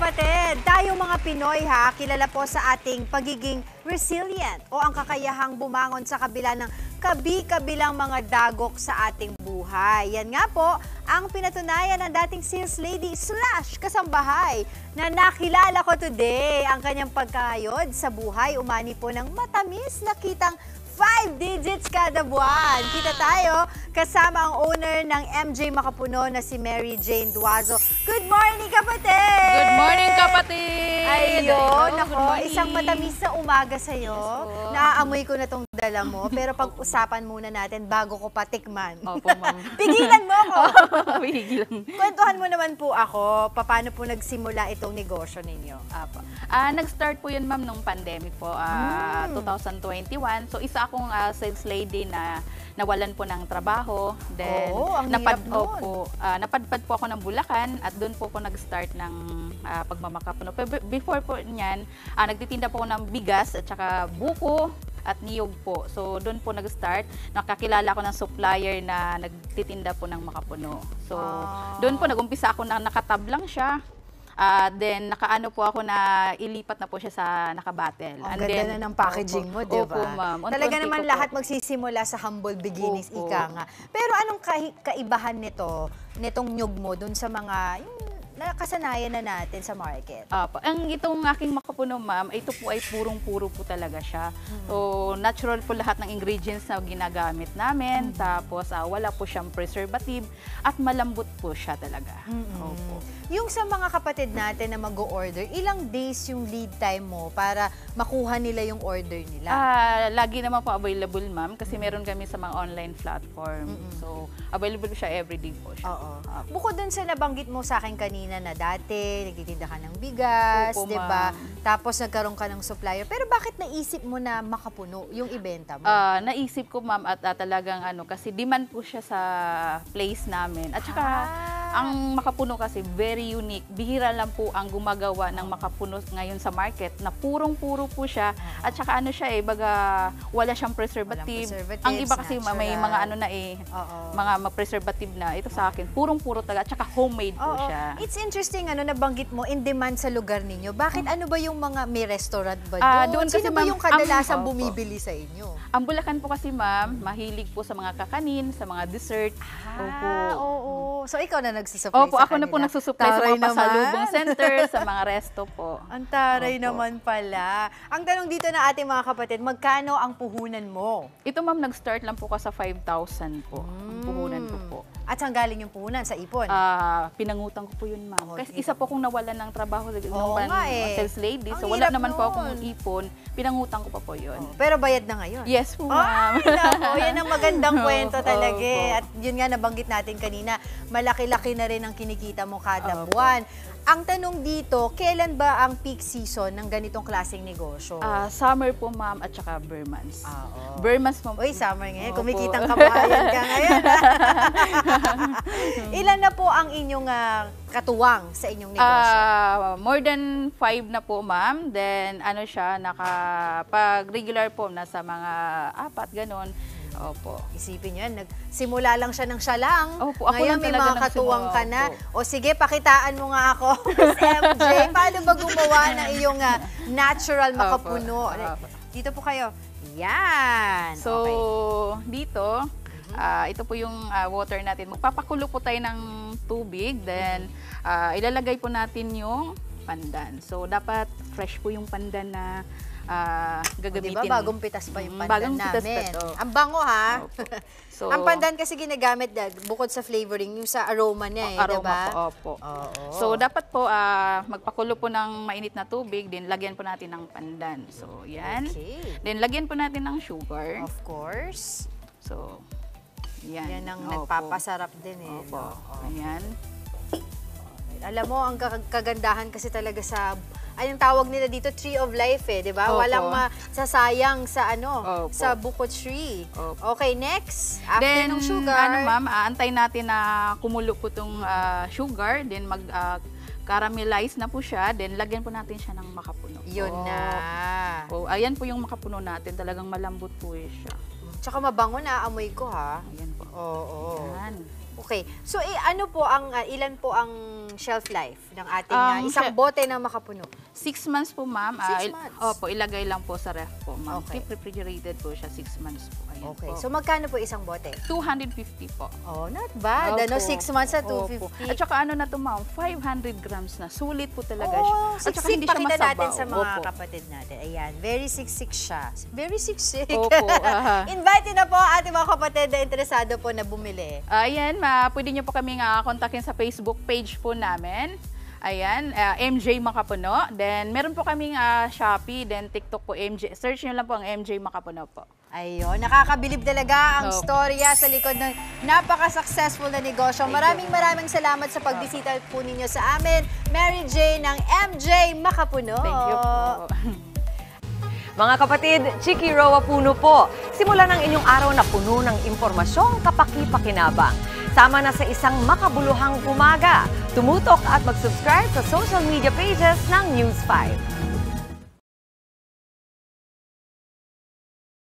kapatid! Tayo mga Pinoy ha, kilala po sa ating pagiging resilient o ang kakayahang bumangon sa kabila ng kabi-kabilang mga dagok sa ating buhay. Yan nga po ang pinatunayan ng dating sales lady / kasambahay na nakilala ko today. Ang kanyang pagkayod sa buhay umani po ng matamis na kitang 5 digits kada buwan. Kita tayo kasama ang owner ng MJ Makapuno na si Mary Jane Duazo. Good morning, kapatid! Good morning, kapatid! Ayun, ako, isang matamis na umaga sa'yo. Yes, naaamoy ko na tong dala mo, pero pag-usapan muna natin bago ko patikman. Opo, ma'am. Pigilan mo ko! Pigilan. Kwentuhan mo naman po ako, paano po nagsimula itong negosyo ninyo? Apo. Nag-start po yun, ma'am, nung pandemic po, 2021. So, isa akong sales lady na nawalan po ng trabaho. Then, napadpad po ako ng Bulacan at doon po ako nag-start ng pagmamakapuno. Before po niyan, nagtitinda po ako ng bigas at saka buko at niyog po. So, doon po nag-start. Nakakilala ko ng supplier na nagtitinda po ng makapuno. So, doon po nag-umpisa ako na nakatablang siya. Then, nakaano po ako na ilipat na po siya sa nakabattle. Ang ganda na ng packaging mo, di ba? Opo, ma'am. Talaga naman lahat magsisimula sa humble beginnings, ika nga. Pero anong kaibahan nitong nyug mo dun sa mga nakasanayan na natin sa market? Itong aking makapuno, ma'am, ito po ay purong-puro po talaga siya. So, natural po lahat ng ingredients na ginagamit namin. Tapos, wala po siyang preservative at malambot po siya talaga. Opo. Yung sa mga kapatid natin na mag-o-order, ilang days yung lead time mo para makuha nila yung order nila? Lagi naman po available, ma'am, kasi meron kami sa mga online platform. So, available siya everyday po siya. Bukod dun sa nabanggit mo sa akin kanina na dati, nagtitinda ka ng bigas, di ba? Tapos nagkaroon ka ng supplier. Pero bakit naisip mo na makapuno yung ibenta mo? Naisip ko, ma'am, at talagang kasi demand po siya sa place namin. At saka, ang makapuno kasi very unique. Bihira lang po ang gumagawa ng makapuno ngayon sa market na purong-puro po siya. At saka baga wala siyang preservative. Ang iba kasi may mga mga preservative na. Ito sa akin, purong-puro talaga. At saka homemade po siya. It's interesting nabanggit mo, in demand sa lugar ninyo. Bakit ano ba yung mga, may restaurant ba doon? Sino ba yung kadalasang bumibili sa inyo? Ang Bulacan po kasi, ma'am, mahilig po sa mga kakanin, sa mga dessert. So, ikaw na nagsusupply sa kanila? Ako na po nagsusupply sa mga pasalubong center, sa mga resto po. Ang taray naman pala. Ang tanong dito na ating mga kapatid, magkano ang puhunan mo? Ito, ma'am, nag-start lang po ka sa 5,000 po. Ang puhunan ko po. At saan galing yung puhunan? Sa ipon? Pinangutang ko po yun, ma'am. Kasi isa po kong nawalan ng trabaho nung sales lady. Ang so, wala naman po akong ipon. Pinangutang ko pa po yun. Pero bayad na ngayon? Yes po, ma'am. Yan ang magandang kwento talaga. At yun nga nabanggit natin kanina, malaki-laki na rin ang kinikita mo kada buwan. Ang tanong dito, kailan ba ang peak season ng ganitong klaseng negosyo? Summer po, ma'am, at saka bare months. Bare months po. Uy, summer ngayon. Kumikitang kabahayan ka ngayon. Ilan na po ang inyong katuwang sa inyong negosyo? More than 5 na po, ma'am. Then, pag regular po, nasa mga 4, ganon. Opo. Isipin nyo yan, nagsimula lang siya ng siya lang. Opo, ako ngayon may mga katuwang ka na. O sige, pakitaan mo nga ako, Miss MJ. Paano ba gumawa ng iyong natural makapuno? Dito po kayo. Yan. So, dito, ito po yung water natin. Magpapakulo po tayo ng tubig. Then, ilalagay po natin yung pandan. So, dapat fresh po yung pandan na gagamitin. Diba, bagong pitas pa yung pandan namin. Ang bango, ha? So, ang pandan kasi ginagamit bukod sa flavoring, yung sa aroma niya, aroma diba? po, opo. So, dapat po, magpakulo po ng mainit na tubig, then lagyan po natin ng pandan. So, yan. Then, lagyan po natin ng sugar. Of course. So, yan. Yan ang nagpapasarap din, Opo. Ayan. Alam mo, ang kagandahan kasi talaga sa anong tawag nila dito, tree of life di ba? Walang masasayang sa sa buko tree. Okay, next. After ng sugar. Ma'am, aantay natin na kumulo po itong sugar, then caramelize na po siya, then lagyan po natin siya ng makapuno. Yun na. Ayan po yung makapuno natin, talagang malambot po siya. Tsaka mabango na, amoy ko, ha? Ayan po. Oo. Ayan. Okay. So, ano po ang, ilan po ang shelf life ng ating isang Chef- bote na makapuno? 6 months po, ma'am. 6 months? Opo, ilagay lang po sa ref po, ma'am. Okay. Keep refrigerated po siya 6 months po. Ayan Okay. po. So, magkano po isang bote? 250 po. Oh, not bad. Opo. Ano, 6 months sa Opo. 250. At saka ano na to, ma'am, 500 grams na. Sulit po talaga siya. Oh, At saka siksik. hindi siya Pakita masabaw. natin sa mga Opo. kapatid natin. Ayan, very siksik siya. Very siksik. Opo, Invite na po ating mga kapatid na interesado po na bumili. Ayan, pwede niyo po kami kontakin sa Facebook page po namin. Ayan, MJ Makapuno. Then, meron po kaming Shopee, then TikTok po, MJ. Search niyo lang po ang MJ Makapuno po. Ayun, nakakabilib talaga ang Opo. storya sa likod ng napaka-successful na negosyo. Maraming salamat sa pagbisita po ninyo sa amin. Mary Jane ng MJ Makapuno. Thank you po. Mga kapatid, Chiki Roa Puno po. Simulan ang inyong araw na puno ng impormasyong kapaki-pakinabang. Sama na sa isang makabuluhang umaga. Tumutok at mag-subscribe sa social media pages ng News 5.